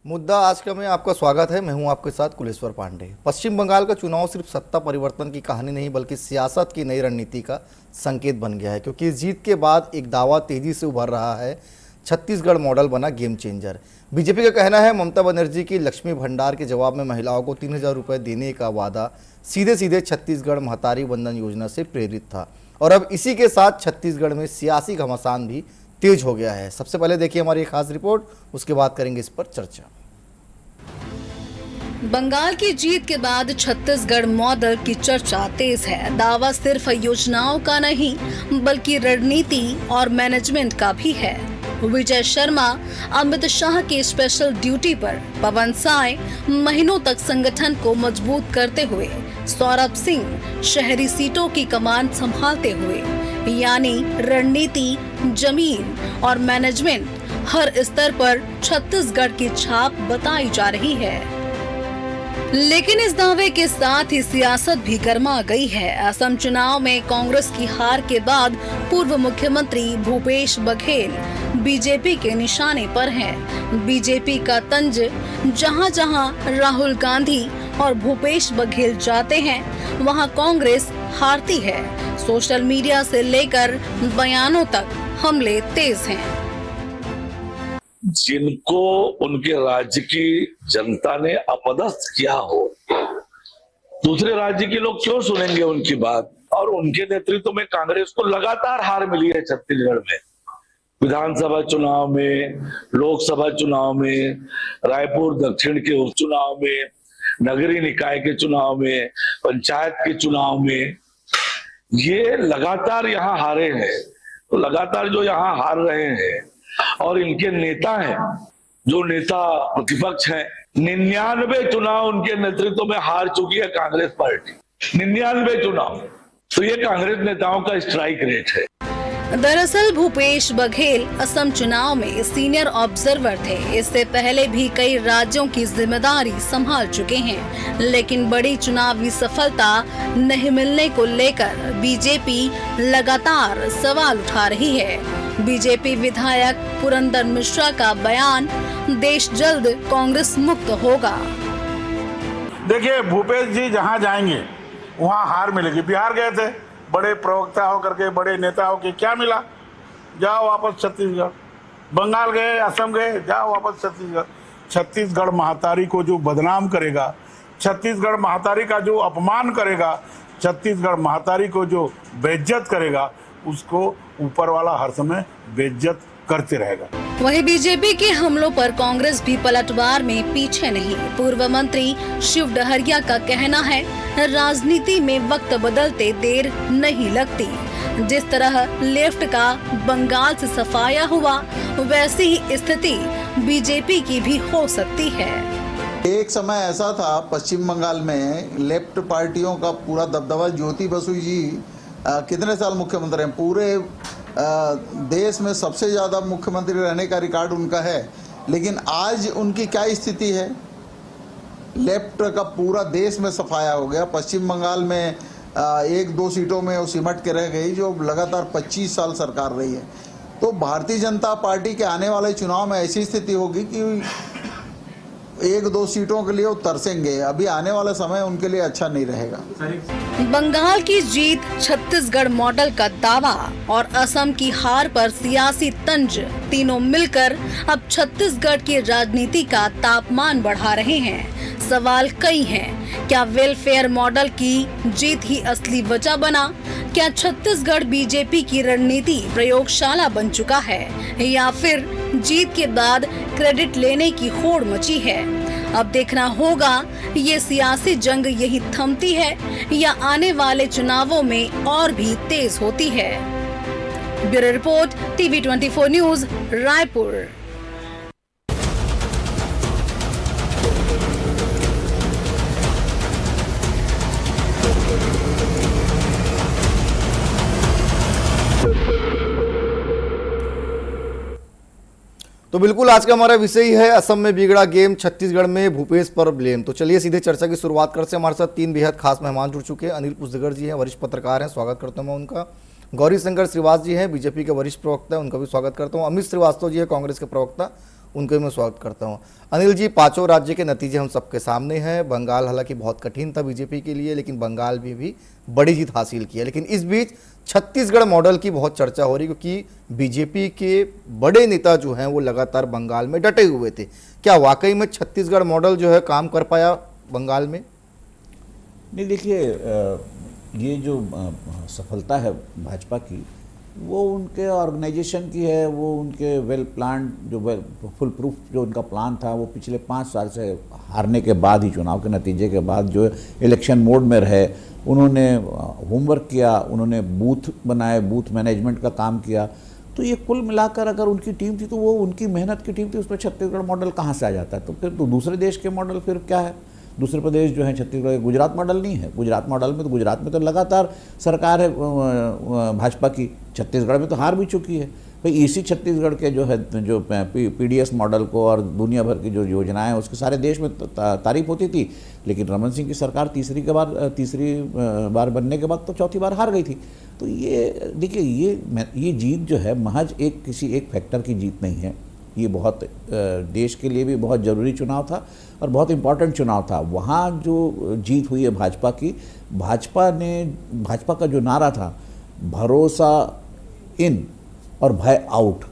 मुद्दा आज का में आपका स्वागत है। मैं हूं आपके साथ कुलेश्वर पांडे। पश्चिम बंगाल का चुनाव सिर्फ सत्ता परिवर्तन की कहानी नहीं बल्कि सियासत की नई रणनीति का संकेत बन गया है, क्योंकि इस जीत के बाद एक दावा तेजी से उभर रहा है। छत्तीसगढ़ मॉडल बना गेम चेंजर। बीजेपी का कहना है ममता बनर्जी की लक्ष्मी भंडार के जवाब में महिलाओं को 3,000 रुपये देने का वादा सीधे सीधे छत्तीसगढ़ महतारी वंदन योजना से प्रेरित था, और अब इसी के साथ छत्तीसगढ़ में सियासी घमासान भी तेज हो गया है। सबसे पहले देखिए हमारी एक खास रिपोर्ट, उसके बाद करेंगे इस पर चर्चा। बंगाल की जीत के बाद छत्तीसगढ़ मॉडल की चर्चा तेज है। दावा सिर्फ योजनाओं का नहीं बल्कि रणनीति और मैनेजमेंट का भी है। विजय शर्मा, अमित शाह की स्पेशल ड्यूटी पर, पवन साय महीनों तक संगठन को मजबूत करते हुए, सौरभ सिंह शहरी सीटों की कमान संभालते हुए, यानी रणनीति, जमीन और मैनेजमेंट हर स्तर पर छत्तीसगढ़ की छाप बताई जा रही है। लेकिन इस दावे के साथ ही सियासत भी गर्मा गई है। असम चुनाव में कांग्रेस की हार के बाद पूर्व मुख्यमंत्री भूपेश बघेल बीजेपी के निशाने पर हैं। बीजेपी का तंज जहां जहां राहुल गांधी और भूपेश बघेल जाते हैं वहां कांग्रेस हारती है। सोशल मीडिया से लेकर बयानों तक हमले तेज हैं। जिनको उनके राज्य की जनता ने अपदस्थ किया हो, दूसरे राज्य के लोग क्यों सुनेंगे उनकी बात। और उनके नेतृत्व में कांग्रेस को लगातार हार मिली है छत्तीसगढ़ में, विधानसभा चुनाव में, लोकसभा चुनाव में, रायपुर दक्षिण के उपचुनाव में, नगरीय निकाय के चुनाव में, पंचायत के चुनाव में, ये लगातार यहाँ हारे हैं। तो लगातार जो यहाँ हार रहे हैं और इनके नेता हैं, जो नेता प्रतिपक्ष हैं, 99 चुनाव उनके नेतृत्व में हार चुकी है कांग्रेस पार्टी। 99 चुनाव, तो ये कांग्रेस नेताओं का स्ट्राइक रेट है। दरअसल भूपेश बघेल असम चुनाव में सीनियर ऑब्जर्वर थे। इससे पहले भी कई राज्यों की जिम्मेदारी संभाल चुके हैं, लेकिन बड़ी चुनावी सफलता नहीं मिलने को लेकर बीजेपी लगातार सवाल उठा रही है। बीजेपी विधायक पुरंदर मिश्रा का बयान, देश जल्द कांग्रेस मुक्त होगा। देखिए, भूपेश जी जहां जाएंगे वहां हार मिलेगी। बिहार गए थे, बड़े प्रवक्ता होकर के, बड़े नेता होकर, क्या मिला? जाओ वापस छत्तीसगढ़। बंगाल गए, असम गए, जाओ वापस छत्तीसगढ़। छत्तीसगढ़ महातारी को जो बदनाम करेगा, छत्तीसगढ़ महातारी का जो अपमान करेगा, छत्तीसगढ़ महातारी को जो बेइज्जत करेगा, उसको ऊपर वाला हर समय बेइज्जत करते रहेगा। वहीं बीजेपी के हमलों पर कांग्रेस भी पलटवार में पीछे नहीं। पूर्व मंत्री शिव डहरिया का कहना है, राजनीति में वक्त बदलते देर नहीं लगती। जिस तरह लेफ्ट का बंगाल से सफाया हुआ, वैसी ही स्थिति बीजेपी की भी हो सकती है। एक समय ऐसा था पश्चिम बंगाल में, लेफ्ट पार्टियों का पूरा दबदबा। ज्योति बसु जी कितने साल मुख्यमंत्री हैं? पूरे देश में सबसे ज़्यादा मुख्यमंत्री रहने का रिकॉर्ड उनका है। लेकिन आज उनकी क्या स्थिति है? लेफ्ट का पूरा देश में सफाया हो गया। पश्चिम बंगाल में 1-2 सीटों में वो सिमट के रह गई, जो लगातार 25 साल सरकार रही है। तो भारतीय जनता पार्टी के आने वाले चुनाव में ऐसी स्थिति होगी कि 1-2 सीटों के लिए वो तरसेंगे। अभी आने वाला समय उनके लिए अच्छा नहीं रहेगा। बंगाल की जीत, छत्तीसगढ़ मॉडल का दावा और असम की हार पर सियासी तंज, तीनों मिलकर अब छत्तीसगढ़ की राजनीति का तापमान बढ़ा रहे हैं। सवाल कई हैं। क्या वेलफेयर मॉडल की जीत ही असली वजह बना? क्या छत्तीसगढ़ बीजेपी की रणनीति प्रयोगशाला बन चुका है, या फिर जीत के बाद क्रेडिट लेने की होड़ मची है? अब देखना होगा ये सियासी जंग यही थमती है या आने वाले चुनावों में और भी तेज होती है। Bureau report, TV 24 news, Raipur. तो बिल्कुल आज का हमारा विषय है असम में बिगड़ा गेम, छत्तीसगढ़ में भूपेश पर ब्लेम। तो चलिए सीधे चर्चा की शुरुआत करते हैं। हमारे साथ 3 बेहद खास मेहमान जुड़ चुके हैं। अनिल पुस्तिगर जी हैं, वरिष्ठ पत्रकार हैं, स्वागत करता हूं मैं उनका। गौरी शंकर श्रीवास जी हैं, बीजेपी के वरिष्ठ प्रवक्ता हैं, उनका भी स्वागत करता हूं। अमित श्रीवास्तव जी है, कांग्रेस के प्रवक्ता, उनका मैं स्वागत करता हूं। अनिल जी, पांचों राज्य के नतीजे हम सबके सामने हैं। बंगाल हालांकि बहुत कठिन था बीजेपी के लिए, लेकिन बंगाल में भी बड़ी जीत हासिल की है। लेकिन इस बीच छत्तीसगढ़ मॉडल की बहुत चर्चा हो रही, क्योंकि बीजेपी के बड़े नेता जो हैं वो लगातार बंगाल में डटे हुए थे। क्या वाकई में छत्तीसगढ़ मॉडल जो है काम कर पाया बंगाल में? नहीं, देखिए, ये जो सफलता है भाजपा की, वो उनके ऑर्गेनाइजेशन की है, वो उनके वेल प्लान, जो फुल प्रूफ जो उनका प्लान था, वो पिछले 5 साल से हारने के बाद ही, चुनाव के नतीजे के बाद जो इलेक्शन मोड में रहे, उन्होंने होमवर्क किया, उन्होंने बूथ बनाए, बूथ मैनेजमेंट का काम किया। तो ये कुल मिलाकर अगर उनकी टीम थी तो वो उनकी मेहनत की टीम थी, उसमें छत्तीसगढ़ मॉडल कहाँ से आ जाता है? तो फिर तो दूसरे देश के मॉडल फिर क्या है? दूसरे प्रदेश जो है छत्तीसगढ़, गुजरात मॉडल नहीं है। गुजरात मॉडल में तो, गुजरात में तो लगातार सरकार है भाजपा की, छत्तीसगढ़ में तो हार भी चुकी है। भाई इसी छत्तीसगढ़ के जो है, जो पीडीएस मॉडल को और दुनिया भर की जो योजनाएं हैं उसके सारे देश में तारीफ होती थी, लेकिन रमन सिंह की सरकार तीसरी बार बनने के बाद तो चौथी बार हार गई थी। तो ये देखिए, ये जीत जो है महज किसी एक फैक्टर की जीत नहीं है। ये बहुत देश के लिए भी बहुत ज़रूरी चुनाव था और बहुत इम्पॉर्टेंट चुनाव था। वहाँ जो जीत हुई है भाजपा की, भाजपा का जो नारा था, भरोसा इन और भय आउट,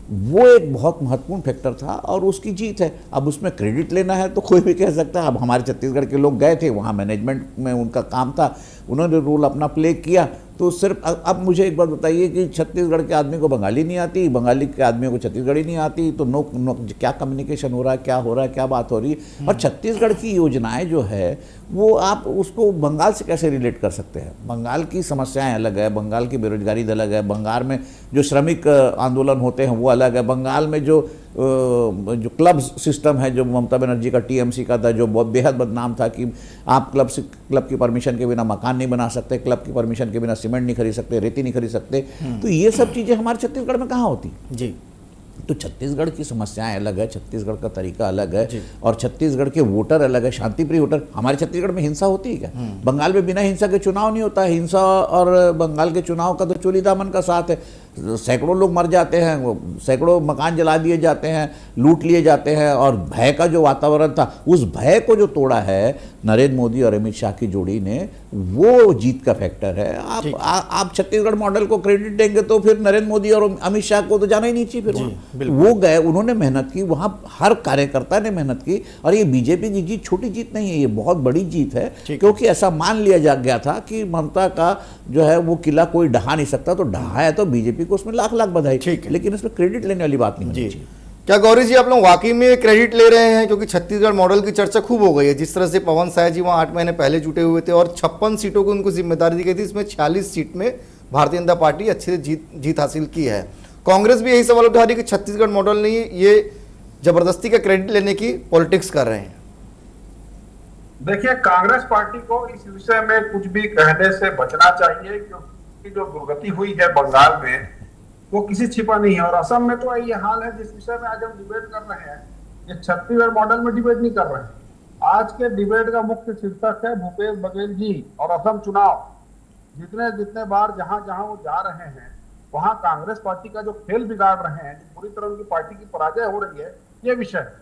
वो एक बहुत महत्वपूर्ण फैक्टर था और उसकी जीत है। अब उसमें क्रेडिट लेना है तो कोई भी कह सकता है। अब हमारे छत्तीसगढ़ के लोग गए थे वहाँ, मैनेजमेंट में उनका काम था, उन्होंने रोल अपना प्ले किया। तो सिर्फ अब मुझे एक बात बताइए कि छत्तीसगढ़ के आदमी को बंगाली नहीं आती, बंगाली के आदमियों को छत्तीसगढ़ी नहीं आती, तो क्या कम्युनिकेशन हो रहा है, क्या हो रहा है, क्या बात हो रही है? और छत्तीसगढ़ की योजनाएं जो है वो आप उसको बंगाल से कैसे रिलेट कर सकते हैं? बंगाल की समस्याएं अलग है, बंगाल की बेरोजगारी अलग है, बंगाल में जो श्रमिक आंदोलन होते हैं वो अलग है, बंगाल में जो क्लब सिस्टम है, जो ममता बनर्जी का टीएमसी का था, जो बहुत बेहद बदनाम था कि आप क्लब की परमिशन के बिना मकान नहीं बना सकते, क्लब की परमिशन के बिना सीमेंट नहीं खरीद सकते, रेती नहीं खरीद सकते। तो ये सब चीज़ें हमारे छत्तीसगढ़ में कहाँ होती जी। तो छत्तीसगढ़ की समस्याएं अलग है, छत्तीसगढ़ का तरीका अलग है और छत्तीसगढ़ के वोटर अलग है, शांतिप्रिय वोटर। हमारे छत्तीसगढ़ में हिंसा होती है क्या? बंगाल में बिना हिंसा के चुनाव नहीं होता है। हिंसा और बंगाल के चुनाव का तो चोली दामन का साथ है। सैकड़ों लोग मर जाते हैं, सैकड़ों मकान जला दिए जाते हैं, लूट लिए जाते हैं, और भय का जो वातावरण था, उस भय को जो तोड़ा है नरेंद्र मोदी और अमित शाह की जोड़ी ने, वो जीत का फैक्टर है। आप छत्तीसगढ़ मॉडल को क्रेडिट देंगे तो फिर नरेंद्र मोदी और अमित शाह को तो जाना ही नहीं चाहिए। फिर वो गए, उन्होंने मेहनत की, वहां हर कार्यकर्ता ने मेहनत की। और ये बीजेपी की जीत छोटी जीत नहीं है, ये बहुत बड़ी जीत है, क्योंकि ऐसा मान लिया जा गया था कि ममता का जो है वो किला कोई ढहा नहीं सकता, तो ढहा है तो बीजेपी को उसमें लाख लाख बधाई, लेकिन उसमें क्रेडिट लेने वाली बात नहीं होनी चाहिए। क्या गौरी जी, आप लोग वाकई में क्रेडिट ले रहे हैं? क्योंकि छत्तीसगढ़ मॉडल की चर्चा खूब हो गई है। जिस तरह से पवन साय जी वहाँ 8 महीने पहले जुटे हुए थे और 56 सीटों को उनको जिम्मेदारी दी गई थी, इसमें 46 सीट में भारतीय जनता पार्टी अच्छे से जीत हासिल की है। कांग्रेस भी यही सवाल उठा रही है कि छत्तीसगढ़ मॉडल नहीं, ये जबरदस्ती का क्रेडिट लेने की पॉलिटिक्स कर रहे हैं। देखिए, कांग्रेस पार्टी को इस विषय में कुछ भी कहने से बचना चाहिए, क्योंकि जो दुर्गति हुई है बंगाल में वो किसी छिपा नहीं है। और असम में तो ये हाल है जिस विषय में आज हम डिबेट कर रहे हैं, ये छत्तीसगढ़ मॉडल में डिबेट नहीं कर रहे हैं। आज के डिबेट का मुख्य शीर्षक है भूपेश बघेल जी और असम चुनाव। जितने बार जहां जहां वो जा रहे हैं वहां कांग्रेस पार्टी का जो खेल बिगाड़ रहे हैं, पूरी तरह उनकी पार्टी की पराजय हो रही है, ये विषय है।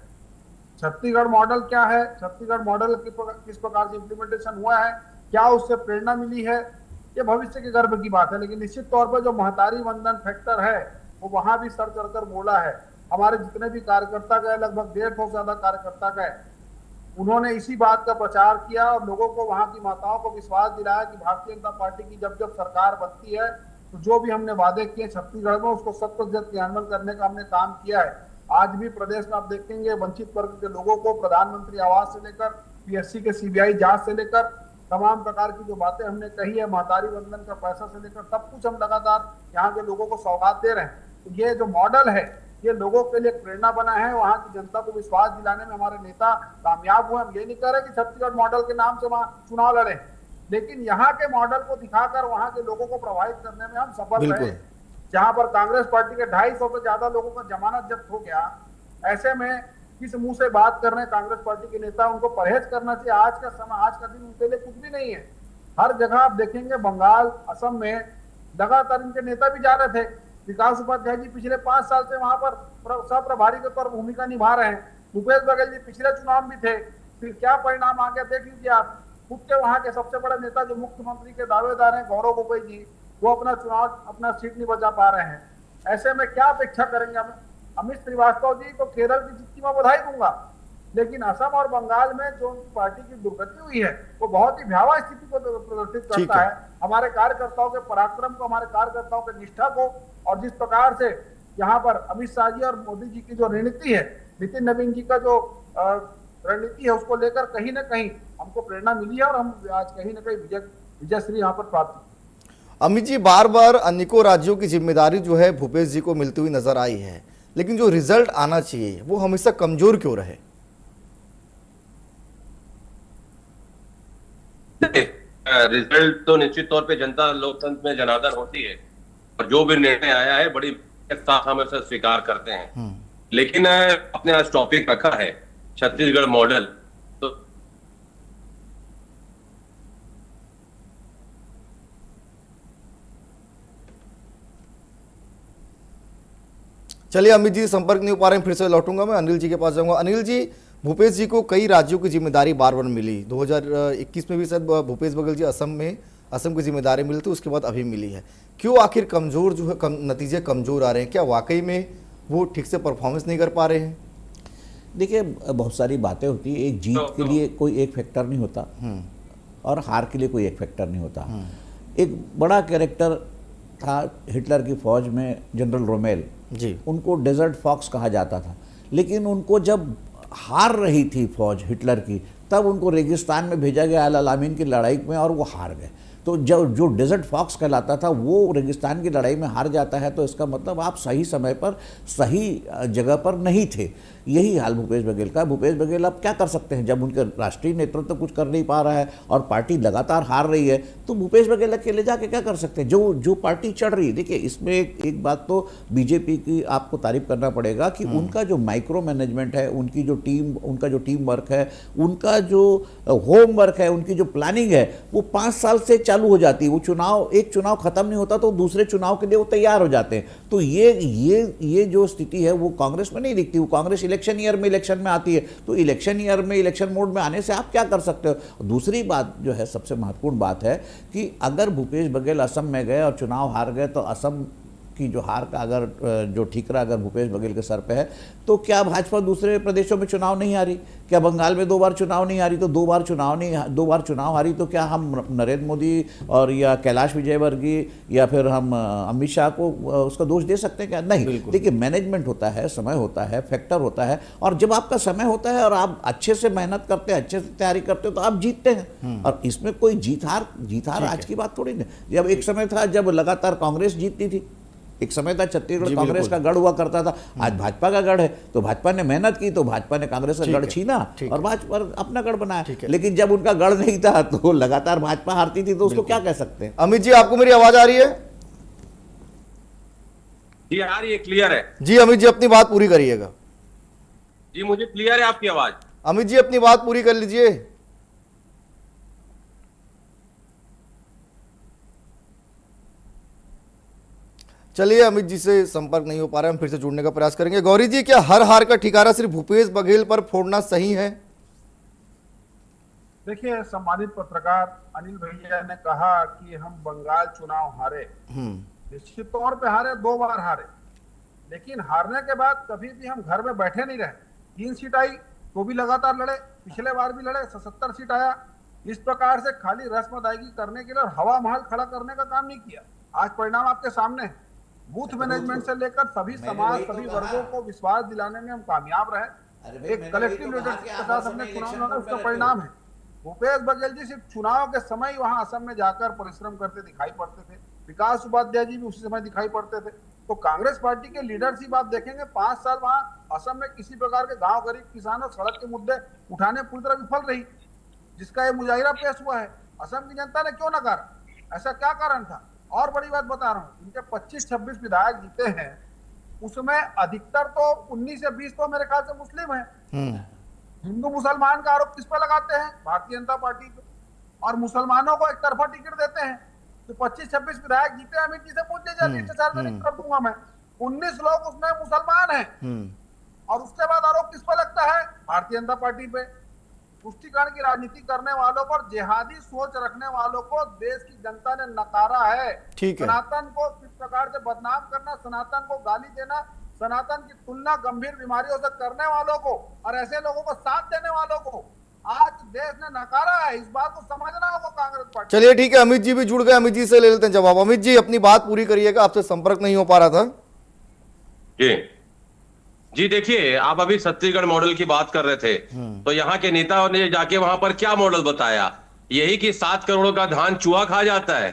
छत्तीसगढ़ मॉडल क्या है, छत्तीसगढ़ मॉडल किस प्रकार से इम्प्लीमेंटेशन हुआ है, क्या उससे प्रेरणा मिली है, ये भविष्य के गर्व की बात है। लेकिन निश्चित तौर पर जो महतारी वंदन फैक्टर है वो वहां भी सर चढ़कर बोला है। हमारे जितने भी कार्यकर्ता गए, लगभग 150 से ज्यादा कार्यकर्ता गए, उन्होंने इसी बात का प्रचार किया और लोगों को, वहां की माताओं को विश्वास दिलाया कि भारतीय जनता पार्टी की जब जब सरकार बनती है तो जो भी हमने वादे किए छत्तीसगढ़ में उसको 100% क्रियान्वयन करने का हमने काम किया है। आज भी प्रदेश में आप देखेंगे वंचित वर्ग के लोगों को प्रधानमंत्री आवास से लेकर पीएससी के सीबीआई जांच से लेकर तमाम प्रकार की जो बातें हमने कही है, महतारी वंदन का पैसा से लेकर सब कुछ हम लगातार यहाँ के लोगों को सौगात दे रहे हैं। तो ये जो मॉडल है ये लोगों के लिए प्रेरणा बना है। वहाँ की जनता को विश्वास दिलाने में हमारे नेता कामयाब हुए। हम ये नहीं कह रहे कि छत्तीसगढ़ मॉडल के नाम से वहाँ चुनाव लड़े, लेकिन यहाँ के मॉडल को दिखाकर वहाँ के लोगों को प्रभावित करने में हम सफल रहे। जहां पर कांग्रेस पार्टी के 250 से ज्यादा लोगों का जमानत जब्त हो गया, ऐसे में किस मुंह से बात कर रहे हैं कांग्रेस पार्टी के नेता, उनको परहेज करना चाहिए। आज का समय, आज का दिन उनके लिए कुछ भी नहीं है। हर जगह आप देखेंगे, बंगाल, असम में लगातार इनके नेता भी जा रहे थे, विकास उपाध्याय जी पिछले 5 साल से वहां पर सह प्रभारी के तौर पर भूमिका निभा रहे हैं। भूपेश बघेल जी पिछले चुनाव में थे, फिर क्या परिणाम आ गया देख लीजिए आप। खुद के वहां के सबसे बड़े नेता जो मुख्यमंत्री के दावेदार हैं गौरव गोगोई जी, वो अपना सीट नहीं बचा पा रहे हैं। ऐसे में क्या अपेक्षा करेंगे हम? अमित श्रीवास्तव जी को केरल की जीत की मैं बधाई दूंगा, लेकिन असम और बंगाल में जो उनकी पार्टी की दुर्गति हुई है वो बहुत ही भयावह स्थिति को प्रदर्शित करता है। हमारे कार्यकर्ताओं के पराक्रम को, हमारे कार्यकर्ताओं के निष्ठा को, और जिस प्रकार से यहाँ पर अमित शाह जी और मोदी जी की जो रणनीति है, नितिन नवीन जी का जो रणनीति है, उसको लेकर कहीं ना कहीं हमको प्रेरणा मिली है और हम आज कहीं ना कहीं विजयश्री यहाँ पर प्राप्त। अमित जी, बार बार अनेकों राज्यों की जिम्मेदारी जो है भूपेश जी को मिलती हुई नजर आई है, लेकिन जो रिजल्ट आना चाहिए वो हमेशा कमजोर क्यों रहे? रिजल्ट तो निश्चित तौर पे जनता लोकतंत्र में जनार्दन होती है और जो भी निर्णय आया है बड़ी साथ हम उसे स्वीकार करते हैं। लेकिन अपने आज टॉपिक रखा है छत्तीसगढ़ मॉडल, तो चलिए अमित जी संपर्क नहीं हो पा रहे हैं, फिर से लौटूंगा मैं, अनिल जी के पास जाऊंगा। अनिल जी, भूपेश जी को कई राज्यों की जिम्मेदारी बार बार मिली, 2021 में भी शायद भूपेश बघेल जी असम की जिम्मेदारी मिली थी, उसके बाद अभी मिली है। क्यों आखिर कमजोर जो है नतीजे कमजोर आ रहे हैं? क्या वाकई में वो ठीक से परफॉर्मेंस नहीं कर पा रहे हैं? देखिए, बहुत सारी बातें होती है। एक जीत के लिए कोई एक फैक्टर नहीं होता और हार के लिए कोई एक फैक्टर नहीं होता। एक बड़ा कैरेक्टर था हिटलर की फौज में, जनरल रोमेल जी, उनको डेजर्ट फॉक्स कहा जाता था, लेकिन उनको जब हार रही थी फौज हिटलर की, तब उनको रेगिस्तान में भेजा गया अल अलामीन की लड़ाई में और वो हार गए। तो जब जो डेजर्ट फॉक्स कहलाता था वो रेगिस्तान की लड़ाई में हार जाता है, तो इसका मतलब आप सही समय पर सही जगह पर नहीं थे। यही हाल भूपेश बघेल का। भूपेश बघेल अब क्या कर सकते हैं जब उनके राष्ट्रीय नेतृत्व कुछ कर नहीं पा रहा है और पार्टी लगातार हार रही है, तो भूपेश बघेल अकेले जाके क्या कर सकते हैं? जो पार्टी चढ़ रही है। देखिए, इसमें एक बात तो बीजेपी की आपको तारीफ करना पड़ेगा कि उनका जो माइक्रो मैनेजमेंट है, उनका जो टीम वर्क है, उनका जो होम वर्क है, उनकी जो प्लानिंग है, वो 5 साल से चालू हो जाती है। वो एक चुनाव खत्म नहीं होता तो दूसरे चुनाव के लिए वो तैयार हो जाते हैं। तो ये जो स्थिति है वो कांग्रेस में नहीं दिखती। वो कांग्रेस इलेक्शन ईयर में इलेक्शन में आती है, तो इलेक्शन ईयर में इलेक्शन मोड में आने से आप क्या कर सकते हो? दूसरी बात जो है, सबसे महत्वपूर्ण बात है कि अगर भूपेश बघेल असम में गए और चुनाव हार गए, तो असम की जो हार का अगर जो ठीकरा अगर भूपेश बघेल के सर पे है, तो क्या भाजपा दूसरे प्रदेशों में चुनाव नहीं हारी? क्या बंगाल में 2 बार चुनाव नहीं हारी? तो 2 बार चुनाव हारी तो क्या हम नरेंद्र मोदी और या कैलाश विजयवर्गीय या फिर हम अमित शाह को उसका दोष दे सकते हैं क्या? नहीं। देखिए, मैनेजमेंट होता है, समय होता है, फैक्टर होता है, और जब आपका समय होता है और आप अच्छे से मेहनत करते हैं, अच्छे से तैयारी करते हो, तो आप जीतते हैं। और इसमें कोई जीत हार आज की बात थोड़ी नहीं। जब एक समय था जब लगातार कांग्रेस जीतती थी, एक समय था छत्तीसगढ़ कांग्रेस का गढ़ हुआ करता था, आज भाजपा का गढ़ है। तो भाजपा ने मेहनत की, तो भाजपा ने कांग्रेस का गढ़ छीना और भाजपा अपना गढ़ बनाया। लेकिन जब उनका गढ़ नहीं था तो लगातार भाजपा हारती थी, तो उसको क्या कह सकते हैं? अमित जी, आपको मेरी आवाज आ रही है? जी आ रही है, क्लियर है। जी अमित जी, अपनी बात पूरी करिएगा। जी मुझे क्लियर है आपकी आवाज। अमित जी, अपनी बात पूरी कर लीजिए। चलिए, अमित जी से संपर्क नहीं हो पा रहा है, हम फिर से जुड़ने का प्रयास करेंगे। गौरी जी, क्या हर हार का ठिकाना सिर्फ भूपेश बघेल पर फोड़ना सही है? देखिए, सम्मानित पत्रकार अनिल भैया ने कहा कि हम बंगाल चुनाव हारे। निश्चित तौर पे हारे, 2 बार हारे, लेकिन हारने के बाद कभी भी हम घर में बैठे नहीं रहे। 3 सीट आई तो भी लगातार लड़े, पिछले बार भी लड़े, 77 सीट आया। इस प्रकार से खाली रस्म अदायगी करने के लिए और हवा महल खड़ा करने का काम नहीं किया। आज परिणाम आपके सामने है। बूथ मैनेजमेंट से लेकर सभी समाज, सभी वर्गों को विश्वास दिलाने में हम कामयाब रहे। एक कलेक्टिव लीडरशिप के साथ हमने चुनाव लड़ा, उसका परिणाम है। भूपेश बघेल जी सिर्फ चुनाव के समय ही वहां असम में जाकर परिश्रम करते दिखाई पड़ते थे। विकास उपाध्याय जी भी उसी समय दिखाई पड़ते थे। तो कांग्रेस पार्टी के लीडरशिप आप देखेंगे, 5 साल वहां असम में किसी प्रकार के गांव, गरीब, किसान और सड़क के मुद्दे उठाने पूरी तरह विफल रही, जिसका ये मुजाहिरा पेश हुआ है। असम की जनता ने क्यों नकारा? ऐसा क्या कारण था? और बड़ी बात बता रहा हूँ, इनके 25-26 विधायक जीते हैं, उसमें अधिकतर तो 19 से 20 तो मेरे ख्याल से मुस्लिम है। हिंदू मुसलमान का आरोप किस पर लगाते हैं? भारतीय जनता पार्टी पे। और मुसलमानों को एक तरफा टिकट देते हैं। तो 25-26 विधायक जीते, अमित जी से पूछ लीजिए, लिस्ट सार्वजनिक कर दूंगा मैं। 19 लोग उसमें मुसलमान हैं, और उसके बाद आरोप किस पर लगता है? भारतीय जनता पार्टी पे। तुष्टीकरण की राजनीति करने वालों पर, जिहादी सोच रखने वालों को देश की जनता ने नकारा है। ठीक है। सनातन को किस प्रकार से बदनाम करना, सनातन को गाली देना, सनातन की तुलना गंभीर बीमारियों से करने वालों को और ऐसे लोगों को साथ देने वालों को आज देश ने नकारा है। इस बात को समझना होगा कांग्रेस पार्टी। चलिए ठीक है, अमित जी भी जुड़ गए, अमित जी से ले लेते हैं जवाब। अमित जी अपनी बात पूरी करिएगा, आपसे संपर्क नहीं हो पा रहा था। जी देखिए, आप अभी छत्तीसगढ़ मॉडल की बात कर रहे थे, तो यहाँ के नेताओं ने जाके वहां पर क्या मॉडल बताया? यही कि 7 करोड़ का धान चूहा खा जाता है,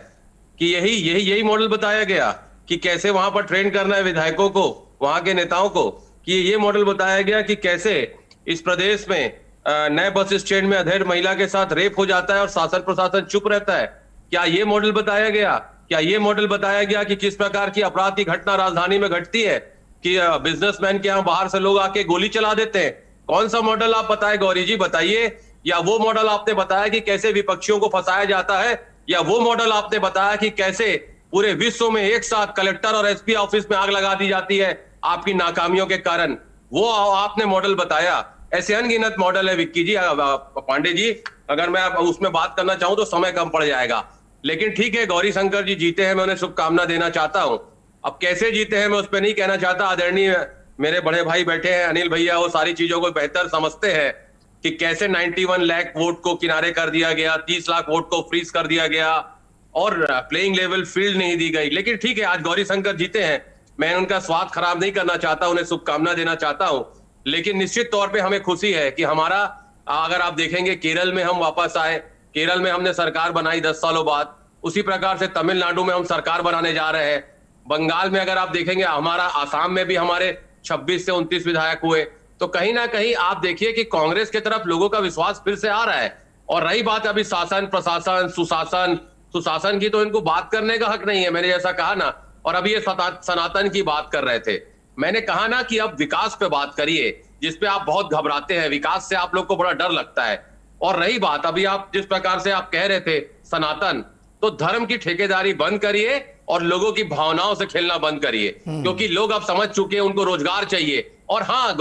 कि यही मॉडल बताया गया कि कैसे वहां पर ट्रेन करना है विधायकों को, वहां के नेताओं को, कि ये मॉडल बताया गया कि कैसे इस प्रदेश में नए बस स्टैंड में अधेड़ महिला के साथ रेप हो जाता है और शासन प्रशासन चुप रहता है। क्या ये मॉडल बताया गया? क्या ये मॉडल बताया गया कि किस प्रकार की अपराध की घटना राजधानी में घटती है, कि बिजनेसमैन के यहाँ बाहर से लोग आके गोली चला देते हैं? कौन सा मॉडल आप बताए गौरी जी, बताइए। या वो मॉडल आपने बताया कि कैसे विपक्षियों को फंसाया जाता है, या वो मॉडल आपने बताया कि कैसे पूरे विश्व में एक साथ कलेक्टर और एसपी ऑफिस में आग लगा दी जाती है आपकी नाकामियों के कारण? वो आपने मॉडल बताया। ऐसे अनगिनत मॉडल है विक्की जी, पांडे जी। अगर मैं उसमें बात करना चाहूं तो समय कम पड़ जाएगा, लेकिन ठीक है, गौरी शंकर जी जीते हैं, मैं उन्हें शुभकामना देना चाहता हूं। अब कैसे जीते हैं मैं उस पर नहीं कहना चाहता। आदरणीय मेरे बड़े भाई बैठे हैं अनिल भैया, वो सारी चीजों को बेहतर समझते हैं कि कैसे 91 लाख वोट को किनारे कर दिया गया, 30 लाख वोट को फ्रीज कर दिया गया और प्लेइंग लेवल फील्ड नहीं दी गई। लेकिन ठीक है, आज गौरी शंकर जीते हैं, मैं उनका स्वाद खराब नहीं करना चाहता, उन्हें शुभकामना देना चाहता हूं। लेकिन निश्चित तौर पे हमें खुशी है कि हमारा, अगर आप देखेंगे केरल में हम वापस आए, केरल में हमने सरकार बनाई 10 सालों बाद, उसी प्रकार से तमिलनाडु में हम सरकार बनाने जा रहे हैं। बंगाल में अगर आप देखेंगे हमारा, आसाम में भी हमारे 26 से 29 विधायक हुए। तो कहीं ना कहीं आप देखिए कि कांग्रेस की तरफ लोगों का विश्वास फिर से आ रहा है। और रही बात अभी शासन प्रशासन सुशासन की, तो इनको बात करने का हक नहीं है, मैंने जैसा कहा ना। और अभी ये सनातन की बात कर रहे थे, मैंने कहा ना कि अब विकास पे बात करिए, जिसपे आप बहुत घबराते हैं, विकास से आप लोग को बड़ा डर लगता है। और रही बात अभी आप जिस प्रकार से आप कह रहे थे सनातन, तो धर्म की ठेकेदारी बंद करिए और लोगों की भावनाओं से खेलना बंद करिए, क्योंकि लोग अब समझ चुके हैं, उनको रोजगार चाहिए। और हाँ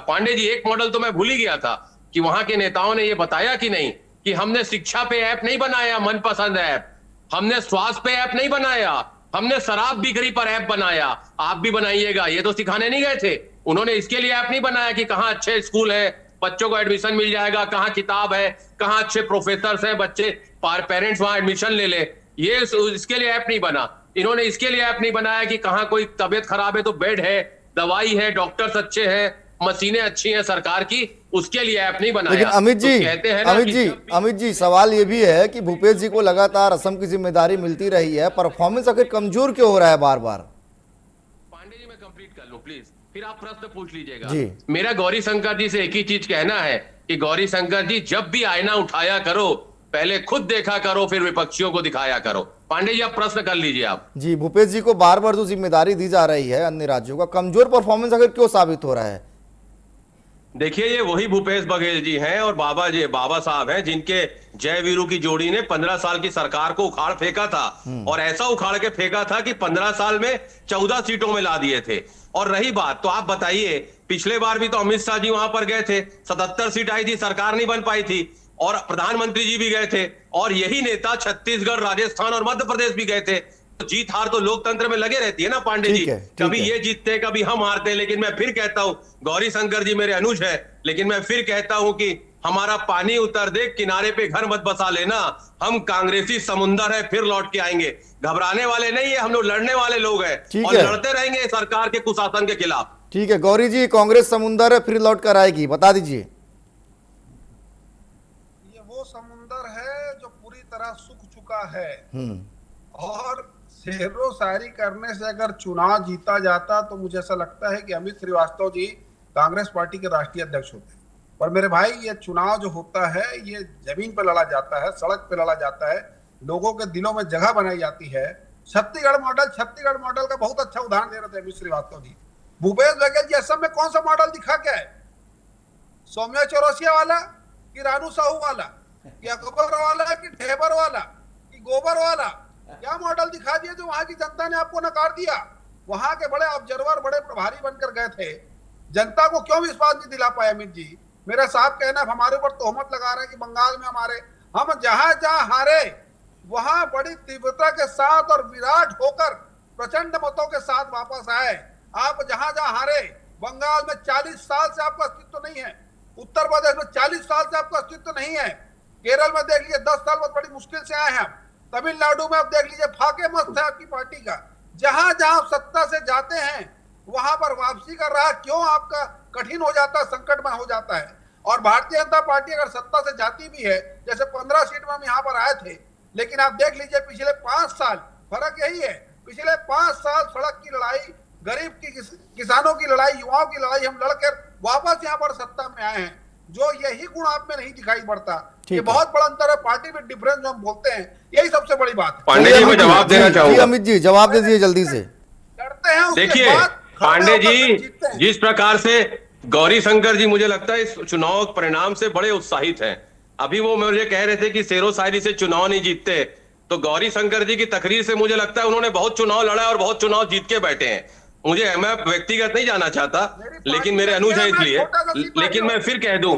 पांडे जी, एक मॉडल तो मैं भूल ही गया था कि वहां के नेताओं ने ये बताया कि नहीं कि हमने शिक्षा पे ऐप नहीं बनाया, मनपसंद ऐप, हमने स्वास्थ्य पे ऐप नहीं बनाया, हमने शराब बिक्री पर ऐप बनाया, आप भी बनाइएगा। ये तो सिखाने नहीं गए थे, उन्होंने इसके लिए ऐप नहीं बनाया कि कहाँ अच्छे स्कूल है, बच्चों को एडमिशन मिल जाएगा, कहाँ किताब है, कहाँ अच्छे प्रोफेसर हैं, बच्चे पेरेंट्स वहां एडमिशन ले ले। ये इसके लिए ऐप नहीं बना। इन्होंने इसके लिए ऐप नहीं बनाया कि कहाँ कोई तबियत खराब है तो बेड है, दवाई है, डॉक्टर्स अच्छे हैं, मशीनें अच्छी हैं सरकार की, उसके लिए ऐप नहीं बनाया। लेकिन अमित जी, तो कहते हैं ना अमित जी सवाल ये भी है कि भूपेश जी को लगातार असम की जिम्मेदारी मिलती रही है, परफॉर्मेंस आखिर कमजोर क्यों हो रहा है बार बार? पांडे जी मैं कंप्लीट कर लूं प्लीज, फिर आप प्रश्न पूछ लीजिएगा जी। मेरा गौरी शंकर जी से एक ही चीज कहना है कि गौरी शंकर जी, जब भी आईना उठाया करो, पहले खुद देखा करो, फिर विपक्षियों को दिखाया करो। पांडे जी आप प्रश्न कर लीजिए। आप जी, भूपेश जी को बार बार जो जिम्मेदारी दी जा रही है अन्य राज्यों का, कमजोर परफॉर्मेंस आखिर क्यों साबित हो रहा है? देखिए, ये वही भूपेश बघेल जी हैं और बाबा साहब हैं, जिनके जय वीरू की जोड़ी ने 15 साल की सरकार को उखाड़ फेंका था, और ऐसा उखाड़ के फेंका था कि 15 साल में 14 सीटों में ला दिए थे। और रही बात, तो आप बताइए, पिछले बार भी तो अमित शाह जी वहां पर गए थे, 77 सीट आई थी, सरकार नहीं बन पाई थी, और प्रधानमंत्री जी भी गए थे, और यही नेता छत्तीसगढ़, राजस्थान और मध्य प्रदेश भी गए थे। तो जीत हार तो लोकतंत्र में लगे रहती है ना पांडे जी, कभी ये जीतते कभी हम हारते। लेकिन मैं फिर कहता हूं, गौरी शंकर जी मेरे अनुज है, लेकिन मैं फिर कहता हूं कि हमारा पानी उतर दे, किनारे पे घर मत बसा लेना, हम कांग्रेसी समुंदर है, फिर लौट के आएंगे। घबराने वाले नहीं है हम लोग, लड़ने वाले लोग हैं और लड़ते रहेंगे सरकार के कुशासन के खिलाफ। ठीक है गौरी जी, कांग्रेस समुंदर है फिर लौट कर आएगी, बता दीजिए। ये वो समुंदर है जो पूरी तरह सूख चुका है, और शेरो शायरी करने से अगर चुनाव जीता जाता तो मुझे ऐसा लगता है कि अमित श्रीवास्तव जी कांग्रेस पार्टी के राष्ट्रीय अध्यक्ष होते हैं। पर मेरे भाई, ये चुनाव जो होता है ये जमीन पर लड़ा जाता है, सड़क पे लड़ा जाता है, लोगों के दिलों में जगह बनाई जाती है। छत्तीसगढ़ मॉडल का बहुत अच्छा उदाहरण दे रहे थे अमित श्रीवास्तव जी। भूपेश बघेल जी असम में कौन सा मॉडल दिखा क्या है? सौम्या चौरसिया वाला कि रानू साहू वाला कि अकबर वाला कि ढेबर वाला कि गोबर वाला? क्या मॉडल दिखा दिया जो वहां की जनता ने आपको नकार दिया? वहां के बड़े ऑब्जर्वर, बड़े प्रभारी बनकर गए थे, जनता को क्यों विश्वास नहीं दिला पाए? अमित जी, मेरा साफ कहना है, हमारे ऊपर तोहमत लगा रहे हैं कि बंगाल में हम जहां जहां हारे वहां बड़ी तीव्रता के साथ और विराट होकर प्रचंड मतों के साथ वापस आए। आप जहां जहां हारे, बंगाल में 40 साल से आपका अस्तित्व नहीं है, उत्तर प्रदेश में 40 साल से आपका अस्तित्व नहीं है, केरल में देख लीजिए 10 साल बहुत बड़ी मुश्किल से आए हैं हम, तमिलनाडु में आप देख लीजिए फाके मस्त है आपकी पार्टी का। जहां जहां आप सत्ता से जाते हैं वहां पर वापसी कर रहा है, क्यों आपका कठिन हो जाता है, संकटमय हो जाता है। और भारतीय जनता पार्टी अगर सत्ता से जाती भी है, जैसे 15 सीट में हम यहाँ पर आए थे, लेकिन आप देख लीजिए पिछले 5 साल फर्क यही है, पिछले 5 साल सड़क की लड़ाई, गरीब की, किसानों की लड़ाई, युवाओं की लड़ाई हम लड़कर वापस यहाँ पर सत्ता में आए हैं। जो यही गुण आप में नहीं दिखाई पड़ता, ये बहुत बड़ा अंतर है। पार्टी में डिफरेंस जो हम बोलते हैं, यही सबसे बड़ी बात है। पांडे जी, मैं जवाब देना चाहूंगा। अमित जी जवाब दे दीजिए जल्दी से। लड़ते हैं, देखिए पांडे जी, जिस प्रकार से गौरी शंकर जी मुझे लगता है इस चुनाव परिणाम से बड़े उत्साहित हैं। अभी वो मुझे कह रहे थे कि शेरो शायरी से चुनाव नहीं जीतते, तो गौरी शंकर जी की तकरीर से मुझे लगता है उन्होंने बहुत चुनाव लड़ा और बहुत चुनाव जीत के बैठे हैं। मुझे, मैं व्यक्तिगत नहीं जाना चाहता, लेकिन मेरे अनुज है इसलिए, लेकिन मैं फिर कह दूं,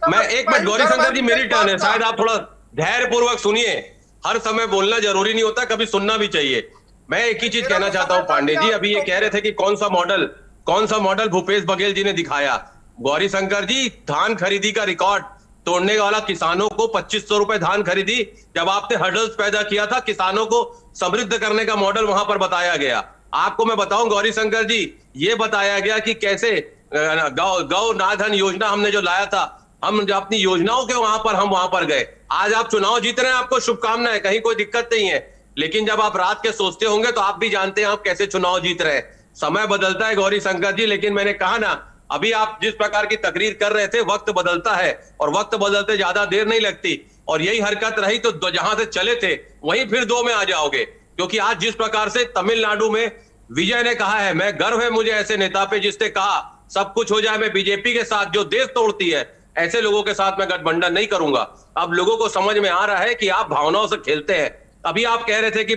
मैं एक मिनट, गौरी शंकर जी मेरी टर्न है, शायद आप थोड़ा धैर्य पूर्वक सुनिए। हर समय बोलना जरूरी नहीं होता, कभी सुनना भी चाहिए। मैं एक ही चीज कहना चाहता हूं पांडे जी, अभी ये कह रहे थे कि कौन सा मॉडल भूपेश बघेल जी ने दिखाया। गौरी शंकर जी, धान खरीदी का रिकॉर्ड तोड़ने वाला, किसानों को 2500 रुपए धान खरीदी, जब आपने हर्डल्स पैदा किया था, किसानों को समृद्ध करने का मॉडल वहां पर बताया गया। आपको मैं बताऊं गौरी शंकर जी, ये बताया गया कि कैसे गौ नाधन योजना हमने जो लाया था, हम जो अपनी योजनाओं के हम वहां पर गए। आज आप चुनाव जीत रहे हैं, आपको शुभकामनाएं, कहीं कोई दिक्कत नहीं है, लेकिन जब आप रात के सोचते होंगे तो आप भी जानते हैं आप कैसे चुनाव जीत रहे हैं। समय बदलता है गौरी शंकर जी, लेकिन मैंने कहा ना, अभी आप जिस प्रकार की तकरीर कर रहे थे, वक्त बदलता है और वक्त बदलते ज्यादा देर नहीं लगती, और यही हरकत रही तो जहां से चले थे वहीं फिर 2 में आ जाओगे। क्योंकि आज जिस प्रकार से तमिलनाडु में विजय ने कहा है, मैं गर्व है मुझे ऐसे नेता पे जिसने कहा सब कुछ हो जाए, मैं बीजेपी के साथ जो देश तोड़ती है ऐसे लोगों के साथ मैं गठबंधन नहीं करूंगा। अब लोगों को समझ में आ रहा है कि आप भावनाओं से खेलते हैं। अभी आप कह रहे थे कि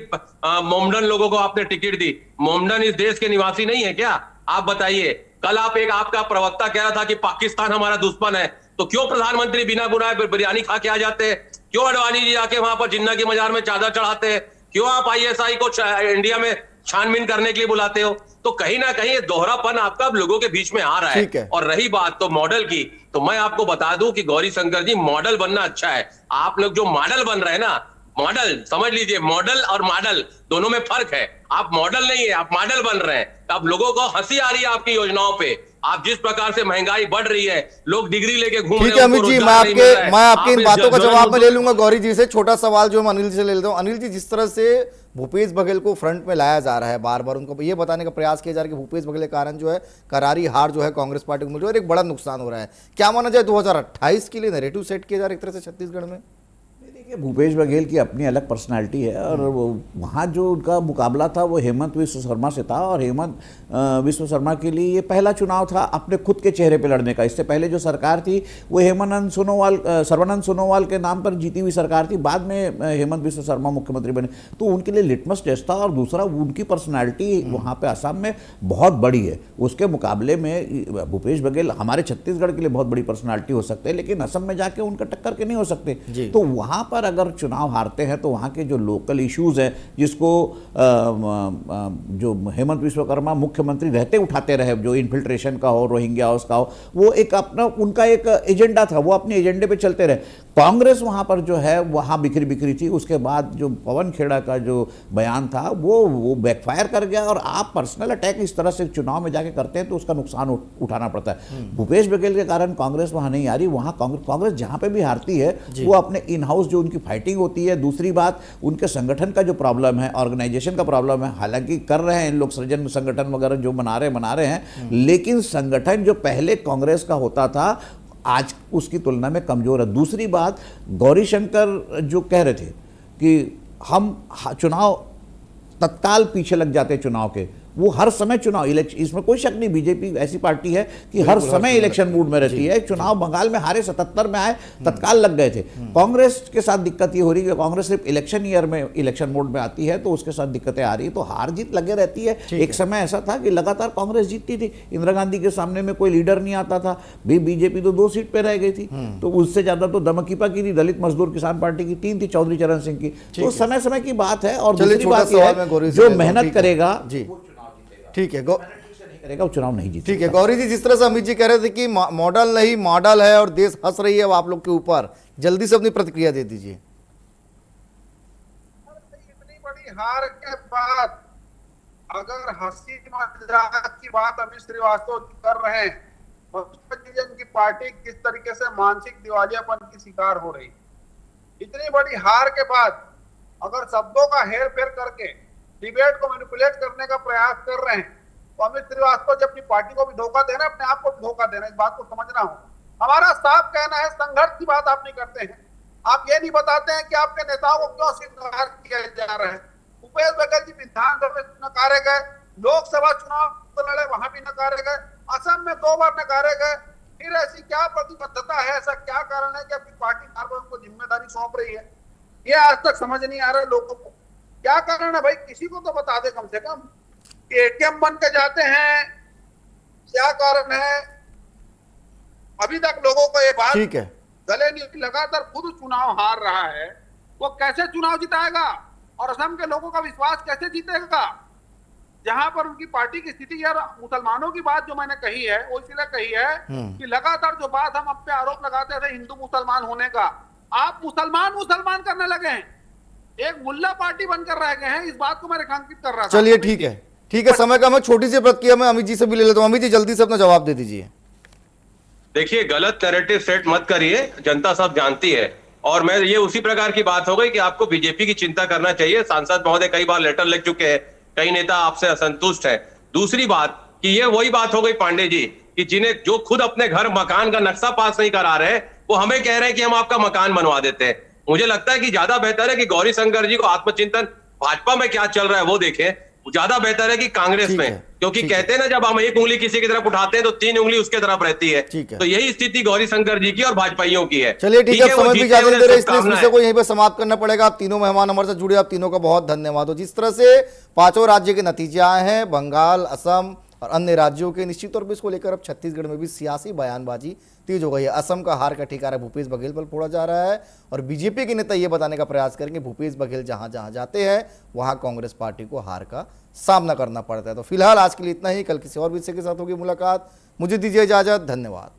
मोमडन लोगों को आपने टिकट दी, मोमडन इस देश के निवासी नहीं है क्या? आप बताइए। कल आपका प्रवक्ता कह रहा था कि पाकिस्तान हमारा दुश्मन है, तो क्यों प्रधानमंत्री बिना बुलाए बिरयानी खा के आ जाते हैं? क्यों अडवाणी जी जाके वहां पर जिन्ना की मजार में चादर चढ़ाते हैं? क्यों आप ISI को इंडिया में छानबीन करने के लिए बुलाते हो? तो कहीं ना कहीं ये दोहरापन आपका लोगों के बीच में आ रहा है। और रही बात तो मॉडल की, तो मैं आपको बता दूं कि गौरी शंकर जी, मॉडल बनना अच्छा है, आप लोग जो मॉडल बन रहे हैं ना, मॉडल समझ लीजिए, मॉडल और मॉडल दोनों में फर्क है। आप मॉडल नहीं है, आप मॉडल बन रहे हैं। अब लोगों को हंसी आ रही है आपकी योजनाओं पे। आप जिस प्रकार से महंगाई बढ़ रही है, लोग डिग्री लेके घूम रहे हैं। ठीक है अमित जी, मैं आपकी इन बातों का जवाब मैं ले लूंगा। गौरी जी से छोटा सवाल जो मैं अनिल जी से ले लेता हूं। अनिल जी, जिस तरह से भूपेश बघेल को फ्रंट में लाया जा रहा है, बार बार उनको ये बताने का प्रयास किया जा रहा है कि भूपेश बघेल के कारण जो है करारी हार जो है कांग्रेस पार्टी को मिल रही है और एक बड़ा नुकसान हो रहा है, क्या माना जाए 2028 के लिए नैरेटिव सेट किया जा रहा है एक तरह से छत्तीसगढ़ में? देखिए, भूपेश बघेल की अपनी अलग पर्सनालिटी है और वहाँ जो उनका मुकाबला था वो हेमंत विश्व शर्मा से था, और हेमंत विश्व शर्मा के लिए ये पहला चुनाव था अपने खुद के चेहरे पे लड़ने का। इससे पहले जो सरकार थी वो सर्बानंद सोनोवाल के नाम पर जीती हुई सरकार थी। बाद में हेमंत विश्व शर्मा मुख्यमंत्री बने, तो उनके लिए लिटमस टेस्ट था। और दूसरा, उनकी पर्सनैलिटी वहाँ पर असम में बहुत बड़ी है। उसके मुकाबले में भूपेश बघेल हमारे छत्तीसगढ़ के लिए बहुत बड़ी पर्सनैलिटी हो सकते हैं, लेकिन असम में जाके उनका टक्कर के नहीं हो सकते। तो वहाँ पर अगर चुनाव हारते हैं तो वहाँ के जो लोकल इश्यूज हैं, जिसको जो हेमंत विश्वकर्मा मुख्यमंत्री रहते उठाते रहे, जो इन्फिल्ट्रेशन का हो, रोहिंग्या हाउस का हो, वो एक अपना उनका एक एजेंडा था, वो अपने एजेंडे पे चलते रहे। कांग्रेस वहाँ पर जो है वहाँ बिखरी बिखरी थी। उसके बाद जो पवन खेड़ा का जो बयान था वो बैकफायर कर गया, और आप पर्सनल अटैक इस तरह से चुनाव में जाके करते हैं तो उसका नुकसान उठाना पड़ता है। भूपेश बघेल के कारण कांग्रेस वहाँ नहीं आ रही। वहाँ कांग्रेस जहाँ पे भी हारती है वो अपने इन हाउस जो उनकी फाइटिंग होती है, दूसरी बात उनके संगठन का जो प्रॉब्लम है, ऑर्गेनाइजेशन का प्रॉब्लम है। हालांकि कर रहे हैं इन लोग सृजन संगठन वगैरह जो बना रहे हैं, लेकिन संगठन जो पहले कांग्रेस का होता था आज उसकी तुलना में कमजोर है। दूसरी बात, गौरी शंकर जो कह रहे थे कि हम चुनाव तत्काल पीछे लग जाते चुनाव के, वो हर समय चुनाव इलेक्शन, इसमें कोई शक नहीं, बीजेपी ऐसी पार्टी है कि हर समय इलेक्शन मूड में रहती है। चुनाव बंगाल में हारे, 77 में आए, तत्काल लग गए थे। कांग्रेस के साथ दिक्कत ये हो रही है कि कांग्रेस सिर्फ इलेक्शन ईयर में इलेक्शन मोड में आती है, तो उसके साथ दिक्कतें आ रही है, तो हार जीत लगे रहती है। एक समय ऐसा था कि लगातार कांग्रेस जीतती थी, इंदिरा गांधी के सामने में कोई लीडर नहीं आता था, बीजेपी तो 2 सीट पे रह गई थी, तो उससे ज्यादा तो दमकीपा की थी, दलित मजदूर किसान पार्टी की 3 थी, चौधरी चरण सिंह की। तो समय समय की बात है। और दूसरी बात यह है, जो मेहनत करेगा जी, ठीक है, करेगा वो चुनाव नहीं जीतेगा। ठीक है। गौरी जी, जिस तरह से अमित जी कह रहे थे कि मॉडल नहीं मॉडल है और देश हंस रही है अब आप लोग के ऊपर, जल्दी से अपनी प्रतिक्रिया दे दीजिए। इतनी बड़ी हार के बाद अगर हंसी मजाक की बात अमित श्रीवास्तव कर रहे हैं, तो उनकी पार्टी किस तरीके से मानसिक दिवालियापन की शिकार हो रही। इतनी बड़ी हार के बाद अगर शब्दों का हेर फेर करके डिबेट को मैनिपुलेट करने का प्रयास कर रहे हैं, तो अमित श्रीवास्तव जी अपनी पार्टी को भी धोखा देना, अपने आप को भी धोखा देना, इस बात को समझना हो। हमारा साफ कहना है, संघर्ष की बात आप नहीं करते हैं, आप ये नहीं बताते हैं कि आपके नेताओं को क्यों स्वीकार किया जा रहा है। भूपेश बघेल जी विधानसभा में नकारे गए, लोकसभा चुनाव तो लड़े, वहां भी नकारे गए, असम में 2 बार नकारे गए। फिर ऐसी क्या प्रतिबद्धता है, ऐसा क्या कारण है कि अपनी पार्टी बार बार उनको जिम्मेदारी सौंप रही है, ये आज तक समझ नहीं आ रहा है लोगों को। क्या कारण है भाई, किसी को तो बता दे कम से कम। एटीएम बन के जाते हैं, क्या कारण है? अभी तक लोगों को ये बात ठीक है, गले नहीं, लगातार खुद चुनाव हार रहा है, वो कैसे चुनाव जिताएगा और असम के लोगों का विश्वास कैसे जीतेगा? जहां पर उनकी पार्टी की स्थिति, यार मुसलमानों की बात जो मैंने कही है वो इसलिए कही है कि लगातार जो बात हम अपने आरोप लगाते थे हिंदू मुसलमान होने का, आप मुसलमान करने लगे हैं, एक मुल्ला पार्टी बनकर रह गए हैं। इस बात को मैं रेखांकित कर रहा था। चलिए ठीक है, ठीक है, समय का मैं छोटी सी प्रतिक्रिया मैं अमित जी से भी ले लेता हूं। अमित जी जल्दी से अपना जवाब दे दीजिए। देखिए, गलत नैरेटिव सेट मत करिए, जनता सब जानती है। और मैं ये उसी प्रकार की बात हो गई कि आपको बीजेपी की चिंता करना चाहिए। सांसद महोदय कई बार लेटर लिख चुके हैं, कई नेता आपसे असंतुष्ट है। दूसरी बात कि ये वही बात हो गई पांडे जी कि जिन्हें जो खुद अपने घर मकान का नक्शा पास नहीं करा रहे, वो हमें कह रहे हैं कि हम आपका मकान बनवा देते हैं। मुझे लगता है कि ज्यादा बेहतर है कि गौरी शंकर जी को आत्मचिंतन, भाजपा में क्या चल रहा है वो देखें, ज्यादा बेहतर है कि कांग्रेस में, क्योंकि कहते हैं ना, जब हम एक उंगली किसी की तरफ उठाते हैं तो 3 उंगली उसके तरफ रहती है। तो यही स्थिति गौरी शंकर जी की और भाजपाइयों की है। चलिए ठीक है, समय भी ज्यादा नहीं दे रहे, इसलिए इस शुभकामनाएं। विषय को यहीं पे समाप्त करना पड़ेगा। आप तीनों मेहमान हमारे साथ जुड़े, आप तीनों का बहुत धन्यवाद हो। जिस तरह से 5 राज्य के नतीजे आए हैं, बंगाल, असम और अन्य राज्यों के, निश्चित तौर पर इसको लेकर अब छत्तीसगढ़ में भी सियासी बयानबाजी तेज हो गई है। असम का हार का ठिकाना भूपेश बघेल पर फोड़ा जा रहा है और बीजेपी के नेता ये बताने का प्रयास करेंगे भूपेश बघेल जहां जहां जाते हैं वहां कांग्रेस पार्टी को हार का सामना करना पड़ता है। तो फिलहाल आज के लिए इतना ही, कल किसी और विषय के साथ होगी मुलाकात। मुझे दीजिए इजाजत, धन्यवाद।